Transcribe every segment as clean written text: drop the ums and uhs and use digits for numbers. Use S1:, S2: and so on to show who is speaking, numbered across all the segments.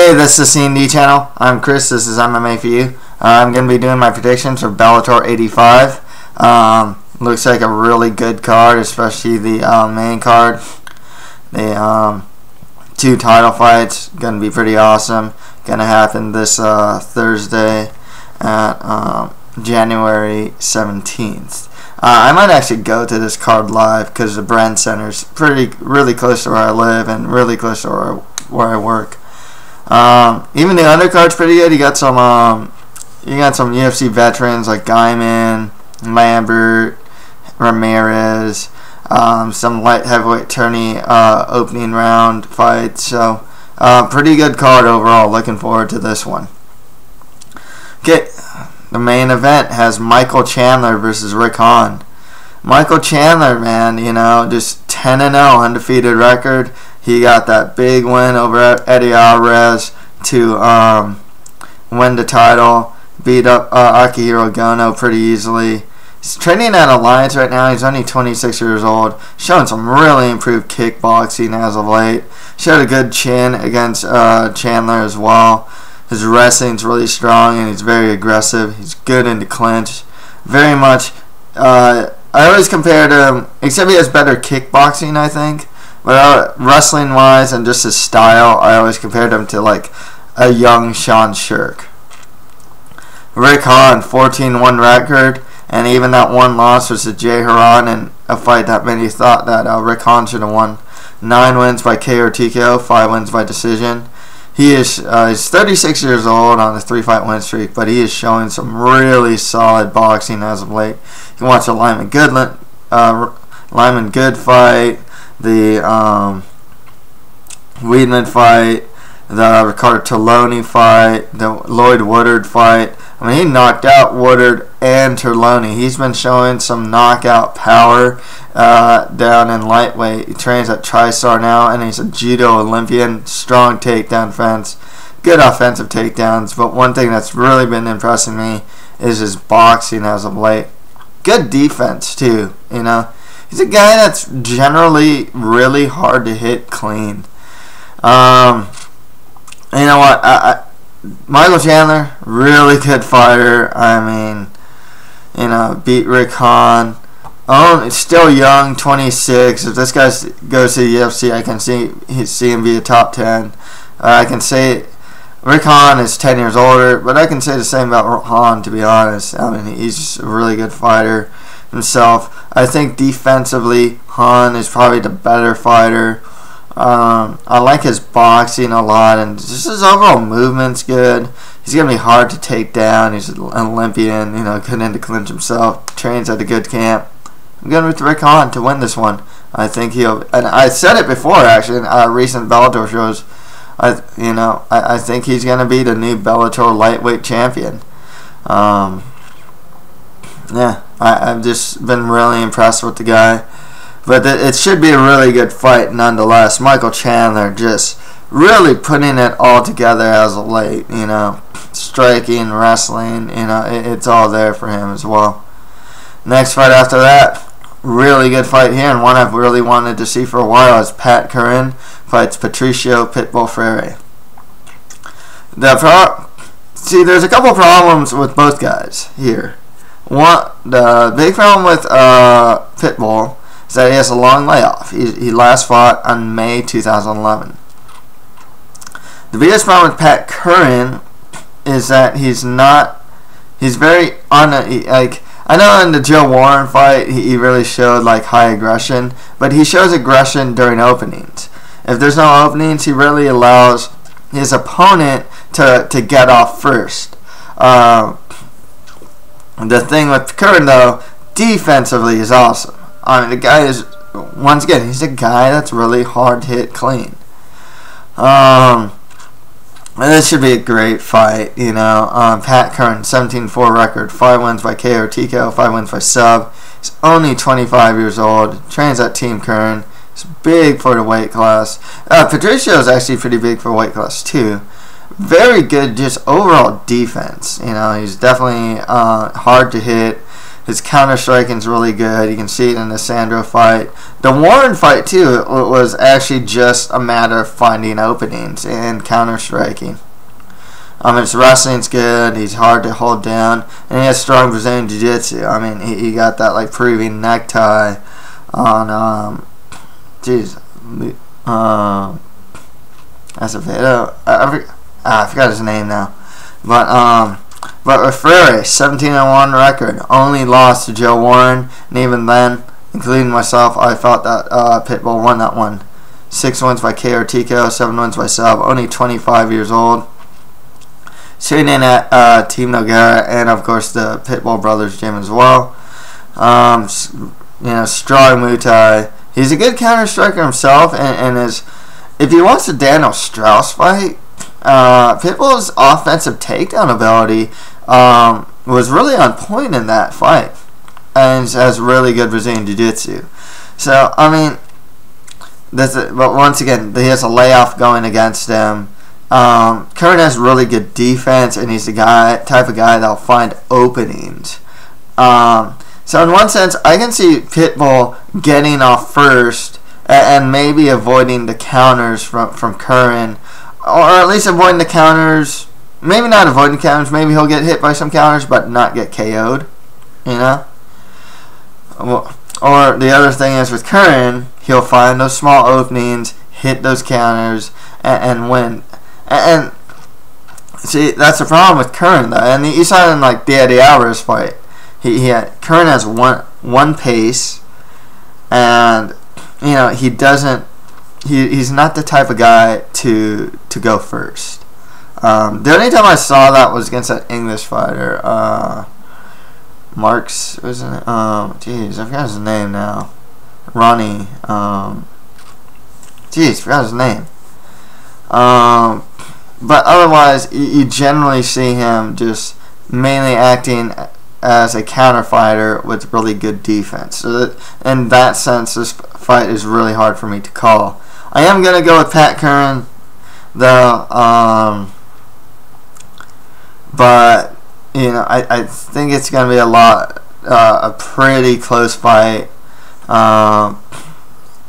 S1: Hey, this is C&D channel. I'm Chris. This is MMA for you. I'm going to be doing my predictions for Bellator 85. Looks like a really good card, especially the main card. The two title fights going to be pretty awesome. Going to happen this Thursday at January 17th. I might actually go to this card live because the Brand Center's really close to where I live and really close to where I work. Even the undercard's pretty good. You got some UFC veterans like Guyman, Lambert, Ramirez, some light heavyweight tourney opening round fights. So pretty good card overall. Looking forward to this one. Okay, the main event has Michael Chandler versus Rick Hawn. Michael Chandler, man, just 10-0 undefeated record. He got that big win over Eddie Alvarez to win the title, beat up Akihiro Gono pretty easily. He's training at Alliance right now. He's only 26 years old, showing some really improved kickboxing as of late. Showed a good chin against Chandler as well. His wrestling's really strong and he's very aggressive. He's good in the clinch. Very much, I always compared him, except he has better kickboxing, I think. But wrestling-wise and just his style, I always compared him to like a young Sean Shirk. Rick Hawn, 14-1 record, and even that one loss was to Jay Haran in a fight that many thought that Rick Hawn should have won. 9 wins by KO or TKO, 5 wins by decision. He's 36 years old on a 3-fight win streak, but he is showing some really solid boxing as of late. You can watch the Lyman Good fight, the Weidman fight, the Ricardo Terloni fight, the Lloyd Woodard fight. I mean, he knocked out Woodard and Terloni. He's been showing some knockout power down in lightweight. He trains at TriStar now, and he's a judo Olympian. Strong takedown defense, good offensive takedowns. But one thing that's really been impressing me is his boxing as of late. Good defense too, He's a guy that's generally really hard to hit clean. You know what? Michael Chandler, really good fighter. I mean, beat Rick Hawn. He's still young, 26. If this guy goes to the UFC, I can see him be a top 10. I can say Rick Hawn is 10 years older, but I can say the same about Hawn, to be honest. I mean, he's just a really good fighter himself. I think defensively, Hawn is probably the better fighter. I like his boxing a lot, and just his overall movement's good. He's gonna be hard to take down. He's an Olympian, good into clinch himself. Trains at a good camp. I'm going with Rick Hawn to win this one. I think he'll, and I said it before actually in recent Bellator shows. I think he's gonna be the new Bellator lightweight champion. Yeah, I've just been really impressed with the guy. But it should be a really good fight nonetheless. Michael Chandler just really putting it all together as of late, striking, wrestling, it's all there for him as well. Next fight after that, really good fight here, and one I've really wanted to see for a while is Pat Curran fights Patricio Pitbull Freire. See, there's a couple problems with both guys here. The big problem with Pitbull is that he has a long layoff. He last fought on May 2011. The biggest problem with Pat Curran is that he's very I know in the Joe Warren fight he really showed high aggression, but he shows aggression during openings. If there's no openings, he really allows his opponent to get off first. The thing with Curran though, defensively is awesome. I mean, the guy is, once again, he's a guy that's really hard to hit clean. And this should be a great fight, Pat Curran, 17-4 record, 5 wins by KO or TKO, 5 wins by sub. He's only 25 years old, trains at Team Curran. He's big for the weight class. Patricio is actually pretty big for weight class too. Very good, just overall defense. He's definitely hard to hit. His counter striking is really good. You can see it in the Sandro fight. The Warren fight too was actually just a matter of finding openings and counter striking. His wrestling's good. He's hard to hold down, and he has strong Brazilian jiu-jitsu. I mean, he got that like proving necktie on Azevedo. I forgot his name now, but with Freire, 17-1 record, only lost to Joe Warren, and even then, including myself, I thought that Pitbull won that one. 6 wins by KO TKO, 7 wins by sub. Only 25 years old. Sitting in at Team Nogueira, and of course the Pitbull brothers gym as well. Strong Muay Thai. He's a good counter striker himself, and if he wants a Daniel Strauss fight, Pitbull's offensive takedown ability was really on point in that fight, and he has really good Brazilian jiu-jitsu. So I mean, but once again, he has a layoff going against him. Curran has really good defense, and he's the type of guy that'll find openings. So in one sense, I can see Pitbull getting off first and maybe avoiding the counters from Curran, or at least avoiding the counters. Maybe not avoiding the counters. Maybe he'll get hit by some counters, but not get KO'd. Or the other thing is with Curran, he'll find those small openings, hit those counters, and win. And see, that's the problem with Curran, though. And you saw it in like the Alvarez fight. Curran has one pace, and he doesn't. He's not the type of guy to go first. The only time I saw that was against that English fighter, Marks, wasn't it? I forgot his name now. Ronnie. Forgot his name. But otherwise, you generally see him just mainly acting as a counter fighter with really good defense. So that, in that sense, this fight is really hard for me to call. I am going to go with Pat Curran, though, but I think it's going to be a pretty close fight. I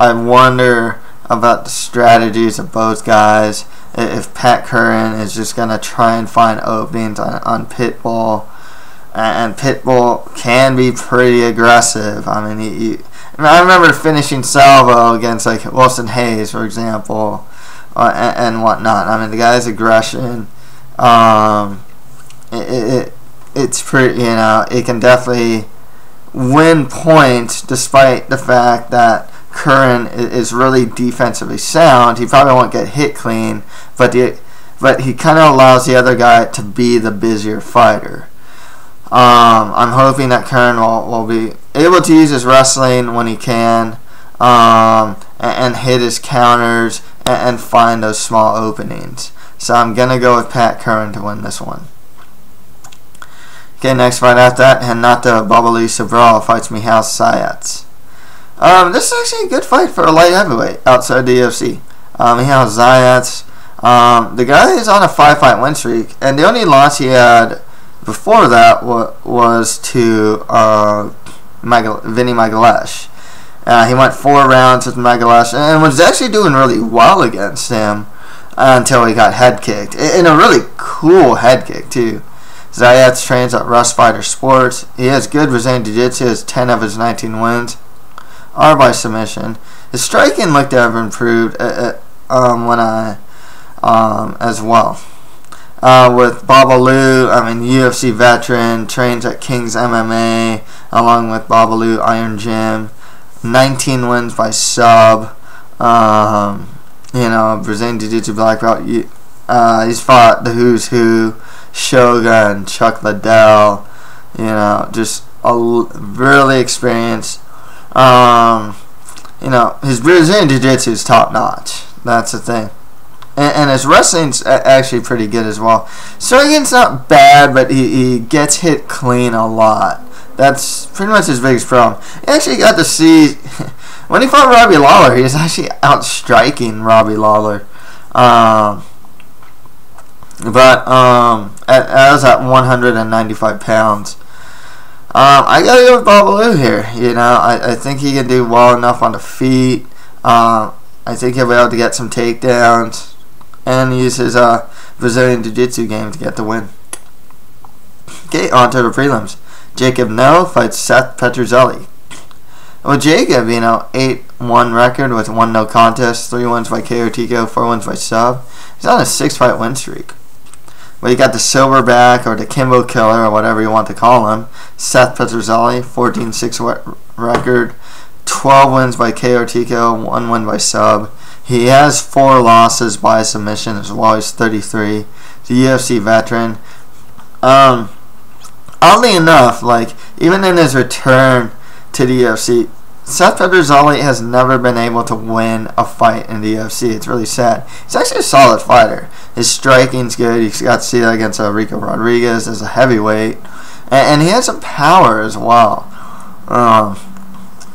S1: wonder about the strategies of both guys. If Pat Curran is just going to try and find openings on Pitbull, and Pitbull can be pretty aggressive. I mean, I remember finishing salvo against like Wilson Hayes, for example, and whatnot. I mean, the guy's aggression, it's pretty, it can definitely win points despite the fact that Curran is really defensively sound. He probably won't get hit clean, but he kind of allows the other guy to be the busier fighter. I'm hoping that Curran will be able to use his wrestling when he can, and hit his counters and find those small openings. So I'm going to go with Pat Curran to win this one. Okay, next fight after that, Renato Sobral fights Mikhail Zayats. This is actually a good fight for a light heavyweight outside the UFC. Mikhail Zayats, the guy is on a 5-fight win streak, and the only loss he had before that was to Vinny Magalesh. He went 4 rounds with Magalesh and was actually doing really well against him until he got head kicked. In a really cool head kick, too. Zayats trains at Rust Fighter Sports. He has good Brazilian Jiu-Jitsu. Has 10 of his 19 wins are by submission. His striking looked to have improved as well. With Babalu, UFC veteran, trains at King's MMA along with Babalu Iron Gym. 19 wins by sub. Brazilian Jiu-Jitsu black belt. He's fought the who's who, Shogun, Chuck Liddell. Just really experienced. His Brazilian Jiu-Jitsu is top notch. That's the thing. And his wrestling's actually pretty good as well. Striking's not bad, but he gets hit clean a lot. That's pretty much his biggest problem. He actually got to see, when he fought Robbie Lawler, he was actually outstriking Robbie Lawler. I was at 195 pounds. I gotta go with Babalu here. You know, I think he can do well enough on the feet. I think he'll be able to get some takedowns and use his Brazilian Jiu-Jitsu game to get the win. Okay, on to the prelims. Jacob No fights Seth Petruzzelli. Well, Jacob, you know, 8-1 record with 1 no contest, 3 wins by KO TKO, 4 wins by sub. He's on a 6-fight win streak. But you got the Silverback or the Kimbo Killer or whatever you want to call him, Seth Petruzzelli, 14-6 record, 12 wins by KO TKO, 1 win by sub. He has 4 losses by submission as well. He's 33. The UFC veteran. Oddly enough, like even in his return to the UFC, Seth Petruzzelli has never been able to win a fight in the UFC. It's really sad. He's actually a solid fighter. His striking's good. He's got to see that against Rico Rodriguez as a heavyweight, and he has some power as well.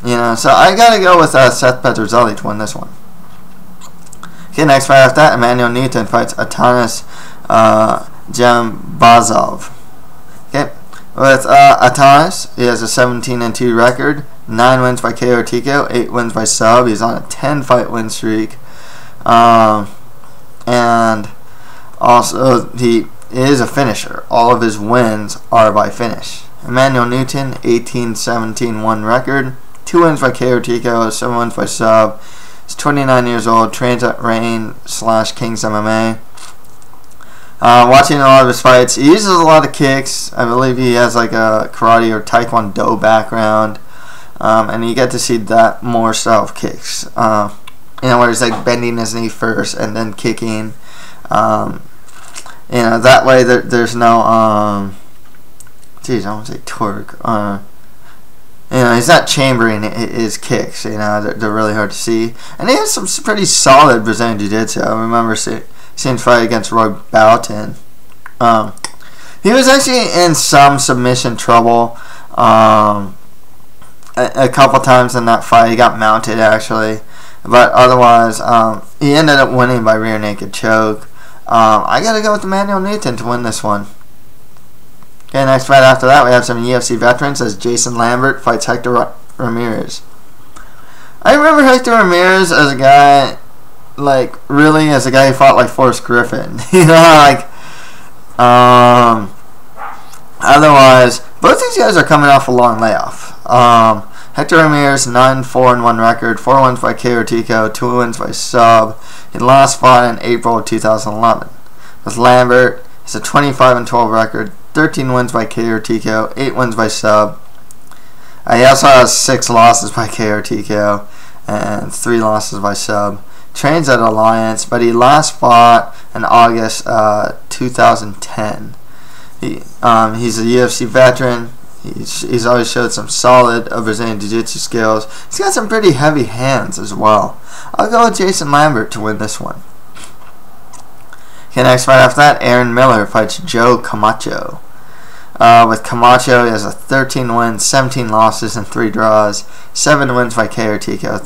S1: You know, so I gotta go with Seth Petruzzelli to win this one. Okay, next fight after that, Emmanuel Newton fights Atanas Jambazov. Okay, with Atanas, he has a 17-2 record, 9 wins by KO TKO, 8 wins by sub. He's on a 10-fight win streak, and also he is a finisher. All of his wins are by finish. Emmanuel Newton, 18-17-1 record, 2 wins by KO TKO, 7 wins by sub. He's 29 years old, trains at Rain/Kings MMA. Watching a lot of his fights, he uses a lot of kicks. I believe he has like a karate or taekwondo background, and you get to see that more style of kicks. You know, where he's like bending his knee first and then kicking. You know, that way there's no geez, I want to say torque. You know, he's not chambering his kicks. You know, they're really hard to see, and he has some pretty solid Brazilian Jiu-Jitsu. I remember seeing fight against Roy Boughton. He was actually in some submission trouble a couple times in that fight. He got mounted actually, but otherwise he ended up winning by rear naked choke. I gotta go with Emmanuel Newton to win this one. Okay, next fight after that, we have some UFC veterans as Jason Lambert fights Hector Ramirez. I remember Hector Ramirez as a guy, like, really as a guy who fought like Forrest Griffin. You know, like, otherwise, both these guys are coming off a long layoff. Hector Ramirez, 9-4-1 record, 4 wins by KO TKO, 2 wins by sub. He last fought in April of 2011. With Lambert, it's a 25-12 record, 13 wins by KO TKO, 8 wins by sub. He also has 6 losses by KO TKO and 3 losses by sub. Trains at Alliance, but he last fought in August 2010. He's a UFC veteran. He's always showed some solid Brazilian Jiu-Jitsu skills. He's got some pretty heavy hands as well. I'll go with Jason Lambert to win this one. Okay, next fight after that, Aaron Miller fights Joe Camacho. With Camacho, he has a 13 wins, 17 losses, and 3 draws. 7 wins by KO TKO,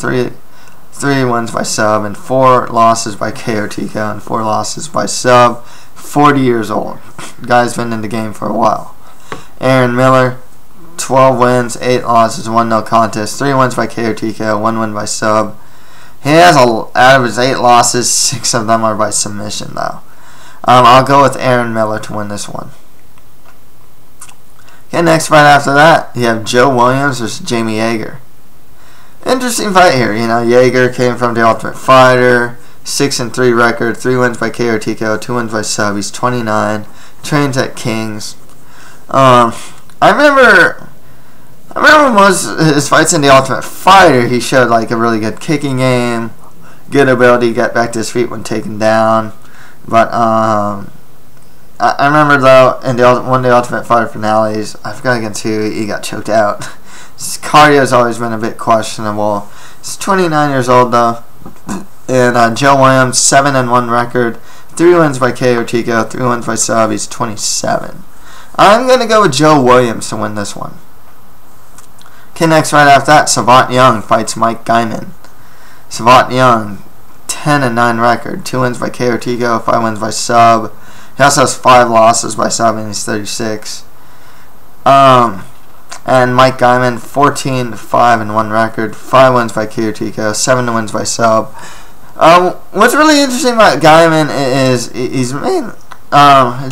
S1: 3 wins by sub, and 4 losses by KO TKO, and 4 losses by sub. 40 years old. Guy's been in the game for a while. Aaron Miller, 12 wins, 8 losses, 1 no contest, 3 wins by KO TKO, 1 win by sub. He has, out of his 8 losses, 6 of them are by submission, though. I'll go with Aaron Miller to win this one. Okay, next fight after that, you have Joe Williams versus Jamie Yeager. Interesting fight here. You know, Yeager came from The Ultimate Fighter, 6-3 record, 3 wins by KO TKO, 2 wins by sub. He's 29, trains at Kings. I remember most of his fights in The Ultimate Fighter, he showed like a really good kicking game, good ability to get back to his feet when taken down. But I remember though in one of the Ultimate Fighter finales, I forgot against who, he got choked out. His cardio's always been a bit questionable. He's 29 years old though, and Joe Williams, 7-1 record, 3 wins by KO TKO, 3 wins by sub. He's 27. I'm gonna go with Joe Williams to win this one. Okay, next right after that, Savant Young fights Mike Guyman. Savant Young, 10-9 record, 2 wins by KO TKO, 5 wins by sub. He also has 5 losses by sub, and he's 36. And Mike Gaiman, 14-5-1 record, 5 wins by KO, 7 wins by sub. What's really interesting about Gaiman is he's made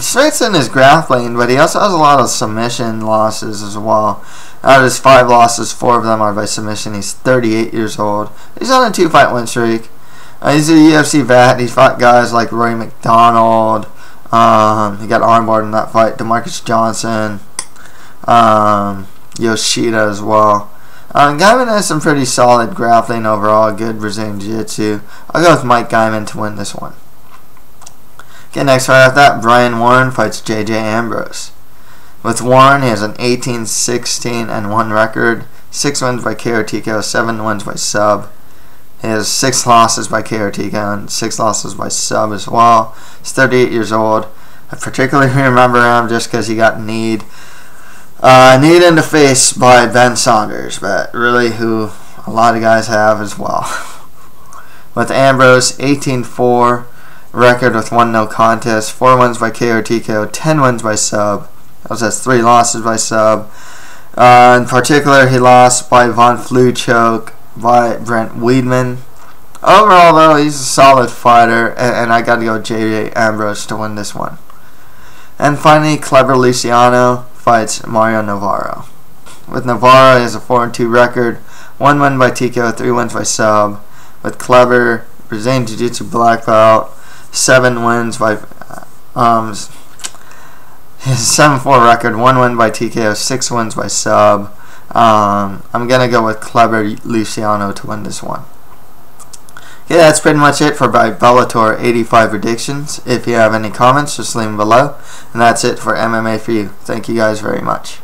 S1: strengths in his grappling, but he also has a lot of submission losses as well. Out of his 5 losses, 4 of them are by submission. He's 38 years old. He's on a 2-fight win streak. He's a UFC vet. He's fought guys like Roy McDonald. He got armbarred in that fight. DeMarcus Johnson. Yoshida as well. Gaiman has some pretty solid grappling overall. Good Brazilian Jiu-Jitsu. I'll go with Mike Gaiman to win this one. Okay, next fight after that, Brian Warren fights J.J. Ambrose. With Warren, he has an 18-16-1 record, 6 wins by KO, 7 wins by sub. He has 6 losses by KO and 6 losses by sub as well. He's 38 years old. I particularly remember him just because he got kneed in the face by Ben Saunders, but really who a lot of guys have as well. With Ambrose, 18-4 record with 1 no contest, 4 wins by KO, 10 wins by sub. He also has 3 losses by sub. In particular, he lost by Von Flue choke by Brent Weidman. Overall, though, he's a solid fighter, and I got to go with J.J. Ambrose to win this one. And finally, Clever Luciano fights Mario Navarro. With Navarro, he has a 4-2 record, 1 win by TKO, 3 wins by sub. With Clever, Brazilian Jiu-Jitsu black belt, 7 wins by his 7-4 record, 1 win by TKO, 6 wins by sub. I'm gonna go with Clever Luciano to win this one. Okay, that's pretty much it for my Bellator 85 predictions. If you have any comments, just leave them below. And that's it for MMA for you. Thank you guys very much.